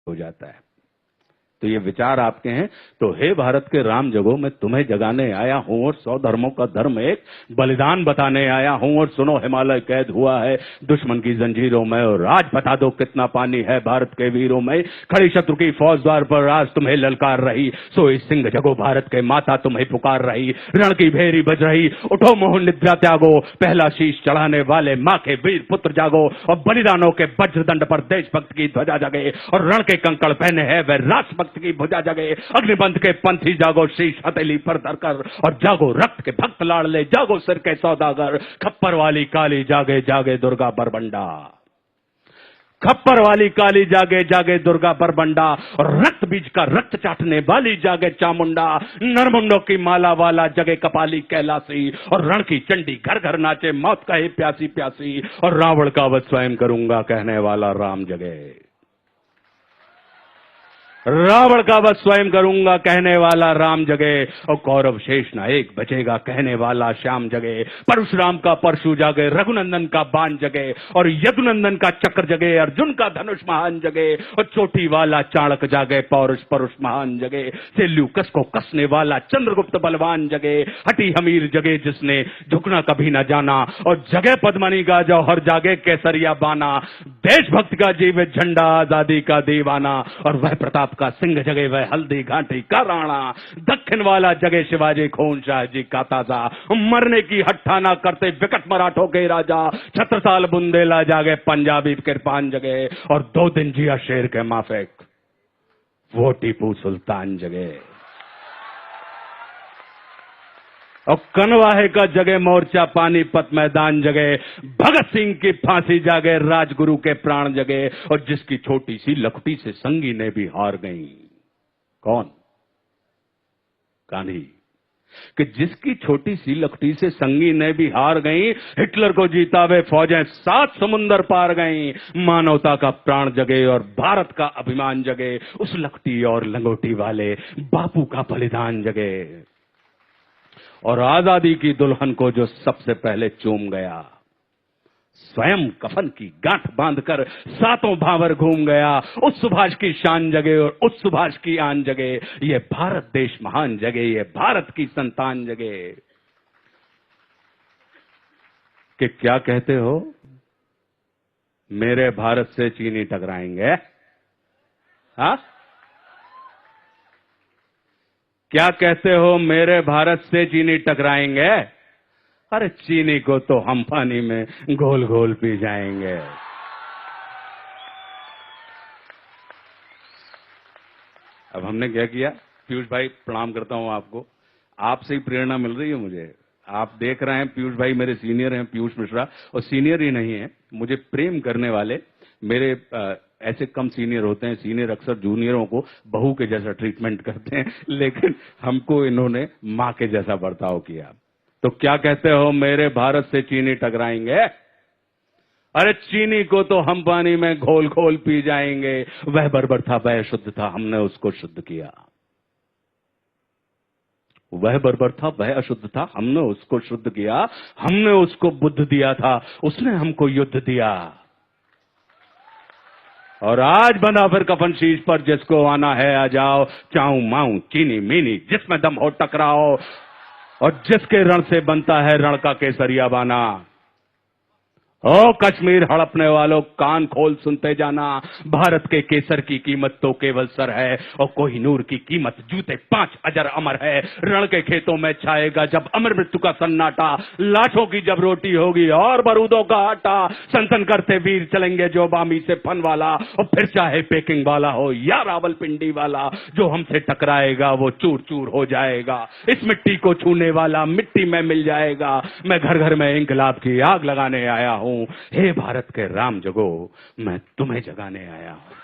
हो जाता है। तो ये विचार आपके हैं। तो हे भारत के राम जगो, मैं तुम्हें जगाने आया हूं और 100 धर्मों का धर्म एक बलिदान बताने आया हूं। और सुनो, हिमालय कैद हुआ है दुश्मन की जंजीरों में, और आज बता दो कितना पानी है भारत के वीरों में। खड़ी शत्रु की फौज द्वार पर आज तुम्हें ललकार रही, सोई सिंह जगो भारत के माता तुम्हें पुकार रही। रण की भेरी बज रही, उठो मोह निद्रा त्यागो, पहला शीश चढ़ाने वाले मां के वीर पुत्र जागो। और बलिदानों के वज्रदंड पर देशभक्त की ध्वजा जगे, और रण के कंकड़ पहने हैं वह राष्ट्रभक्त की भुजा जगे। अग्निबंध के पंथी जागो, शीश हथेली पर धरकर, और जागो रक्त के भक्त लाडले, जागो सिर के सौदागर। खप्पर वाली काली जागे जागे दुर्गा बरबंडा, खप्पर वाली काली जागे जागे दुर्गा बरबंडा। और रक्त बीज का रक्त चाटने वाली जागे चामुंडा। नरमुंडों की माला वाला जगे कपाली कैलासी, और रण की चंडी घर घर नाचे मौत कहे प्यासी प्यासी। और रावण का वध स्वयं करूंगा कहने वाला राम जगे, रावण का वध स्वयं करूंगा कहने वाला राम जगे। और कौरव शेष नायक बचेगा कहने वाला श्याम जगे। परशुराम का परशु जागे, रघुनंदन का बाण जगे, और यदुनंदन का चक्र जगे, अर्जुन का धनुष महान जगे। और चोटी वाला चाणक जागे, पौरुष परुष महान जगे। सेल्यूकस को कसने वाला चंद्रगुप्त बलवान जगे। हटी हमीर जगे जिसने झुकना कभी न जाना, और जगे पद्मनी का जौहर जागे केसरिया बाना। देशभक्त का जीवित झंडा, आजादी का दीवाना। और वह प्रताप का सिंह जगे, वह हल्दी घाटी का राणा। दक्षिण वाला जगे शिवाजी खून शाह जी का ताजा, मरने की हट्ठाना करते विकट मराठों के राजा। छत्रसाल बुंदेला जागे, पंजाबी कृपान जगे, और 2 दिन जिया शेर के माफिक वो टीपू सुल्तान जगे। और कनवाहे का जगे मोर्चा, पानीपत मैदान जगे। भगत सिंह की फांसी जागे, राजगुरु के प्राण जगे। और जिसकी छोटी सी लखटी से संगी ने भी हार गई, कौन? गांधी। कि जिसकी छोटी सी लखटी से संगी ने भी हार गई, हिटलर को जीता वे फौजें 7 समुंदर पार गई। मानवता का प्राण जगे और भारत का अभिमान जगे। उस लखटी और लंगोटी वाले बापू का बलिदान जगे। और आजादी की दुल्हन को जो सबसे पहले चूम गया, स्वयं कफन की गांठ बांधकर 7 भावर घूम गया। उस सुभाष की शान जगे और उस सुभाष की आन जगे। ये भारत देश महान जगे, ये भारत की संतान जगे। कि क्या कहते हो, मेरे भारत से चीनी टकराएंगे? हाँ, क्या कहते हो, मेरे भारत से चीनी टकराएंगे? अरे चीनी को तो हम पानी में घोल घोल पी जाएंगे। अब हमने क्या किया? पीयूष भाई प्रणाम करता हूं आपको, आपसे ही प्रेरणा मिल रही है मुझे। आप देख रहे हैं पीयूष भाई मेरे सीनियर हैं, पीयूष मिश्रा, और सीनियर ही नहीं है, मुझे प्रेम करने वाले मेरे ऐसे कम सीनियर होते हैं। सीनियर अक्सर जूनियरों को बहू के जैसा ट्रीटमेंट करते हैं, लेकिन हमको इन्होंने मां के जैसा बर्ताव किया। तो क्या कहते हो, मेरे भारत से चीनी टकराएंगे? अरे चीनी को तो हम पानी में घोल घोल पी जाएंगे। वह बर्बर था, वह शुद्ध था, हमने उसको शुद्ध किया। वह बर्बर था, वह अशुद्ध था, हमने उसको शुद्ध किया। हमने उसको बुद्ध दिया था, उसने हमको युद्ध दिया। और आज बंधा फिर कफन शीश पर, जिसको आना है आ जाओ। चाऊ माऊ चीनी मीनी जिसमें दम हो टकराओ, और जिसके रण से बनता है रण का केसरिया बाना। ओ कश्मीर हड़पने वालों, कान खोल सुनते जाना। भारत के केसर की कीमत तो केवल सर है, और कोहिनूर की कीमत जूते 5 अजर अमर है। रण के खेतों में छाएगा जब अमर मृत्यु का सन्नाटा। लाठों की जब रोटी होगी और बारूदों का आटा। संतन करते वीर चलेंगे जो बामी से फन वाला, और फिर चाहे पेकिंग वाला हो या रावलपिंडी वाला। जो हमसे टकराएगा वो चूर चूर हो जाएगा। इस मिट्टी को छूने वाला मिट्टी में मिल जाएगा। मैं घर घर में इंकलाब की आग लगाने आया हूं। हे भारत के राम जगो, मैं तुम्हें जगाने आया हूं।